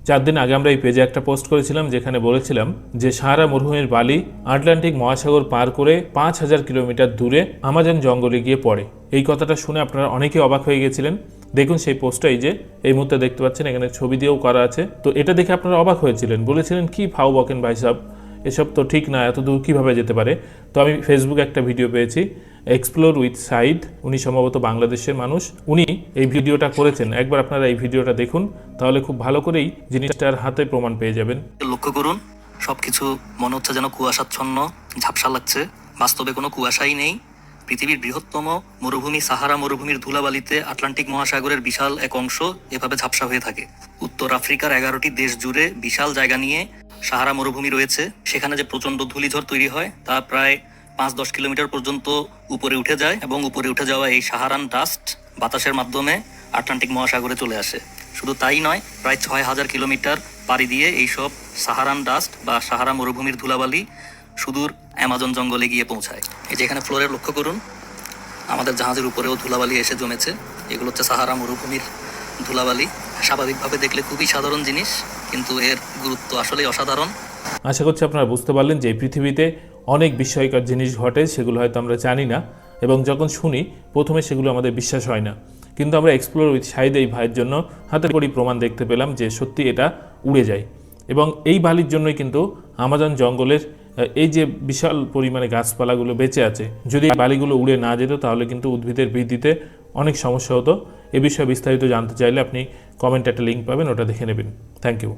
4 দিন আগে আমরা এই পেজে একটা পোস্ট করেছিলাম যেখানে বলেছিলাম যে সাহারা মরুভূমির বালি আটলান্টিক মহাসাগর পার করে 5000 কিলোমিটার দূরে আমাজন জঙ্গলে গিয়ে পড়ে। এই কথাটা শুনে আপনারা অনেকেই অবাক হয়ে গেছিলেন। দেখুন সেই পোস্টটা এই মুহূর্তে দেখতে পাচ্ছেন, এখানে ছবি দিয়েও করা আছে। তো এটা দেখে আপনারা অবাক হয়েছিলেন, বলেছিলেন কি ফাও বকেন ভাই সাহেব, এসব তো ঠিক না, এত দূর কীভাবে যেতে পারে। তো আমি ফেসবুকে একটা ভিডিও পেয়েছি, এক্সপ্লোর উইথ সাইদ, উনি সম্ভবত বাংলাদেশের মানুষ, উনি এই ভিডিওটা করেছেন। একবার আপনারা এই ভিডিওটা দেখুন, তাহলে খুব ভালো করেই জিনিসটার হাতে প্রমাণ পেয়ে যাবেন। লক্ষ্য করুন, সবকিছু মনে হচ্ছে যেন কুয়াশাচ্ছন্ন, ঝাপসা লাগছে। বাস্তবে কোনো কুয়াশাই নেই। পৃথিবীর বৃহত্তম মরুভূমি সাহারা মরুভূমির ধুলাবালিতে আটলান্টিক মহাসাগরের বিশাল এক অংশ এভাবে ঝাপসা হয়ে থাকে। উত্তর আফ্রিকার 11টি দেশ জুড়ে বিশাল জায়গা নিয়ে সাহারা মরুভূমি রয়েছে। সেখানে যে প্রচণ্ড ধূলিঝড় তৈরি হয় তা প্রায় 5-10 কিলোমিটার পর্যন্ত উপরে উঠে যায়, এবং উপরে উঠে যাওয়া এই সাহারান ডাস্ট বাতাসের মাধ্যমে আটলান্টিক মহাসাগরে চলে আসে। শুধু তাই নয়, প্রায় 6000 কিলোমিটার পাড়ি দিয়ে এইসব সাহারান ডাস্ট বা সাহারা মরুভূমির ধুলাবালি সুদূর অ্যামাজন জঙ্গলে গিয়ে পৌঁছায়। এই যে এখানে ফ্লোরে লক্ষ্য করুন, আমাদের জাহাজের উপরেও ধুলাবালি এসে জমেছে। এগুলো হচ্ছে সাহারা মরুভূমির ধুলাবালি। স্বাভাবিকভাবে দেখলে খুবই সাধারণ জিনিস, কিন্তু এর গুরুত্ব আসলেই অসাধারণ। আশা করছি আপনারা বুঝতে পারলেন যে এই পৃথিবীতে অনেক বিস্ময়কর জিনিস ঘটে, সেগুলো হয়তো আমরা জানি না, এবং যখন শুনি প্রথমে সেগুলো আমাদের বিশ্বাস হয় না। কিন্তু আমরা এক্সপ্লোর উইথ সাইদ এই ভাইয়ের জন্য হাতের কড়ি প্রমাণ দেখতে পেলাম যে সত্যি এটা উড়ে যায়। এবং এই বালির জন্যই কিন্তু আমাজন জঙ্গলের এই যে বিশাল পরিমাণে গাছপালাগুলো বেঁচে আছে। যদি বালিগুলো উড়ে না যেত তাহলে কিন্তু উদ্ভিদের বৃদ্ধিতে অনেক সমস্যা হতো। এ বিষয়ে বিস্তারিত জানতে চাইলে আপনি কমেন্টে একটা লিঙ্ক পাবেন, ওটা দেখে নেবেন। Thank you.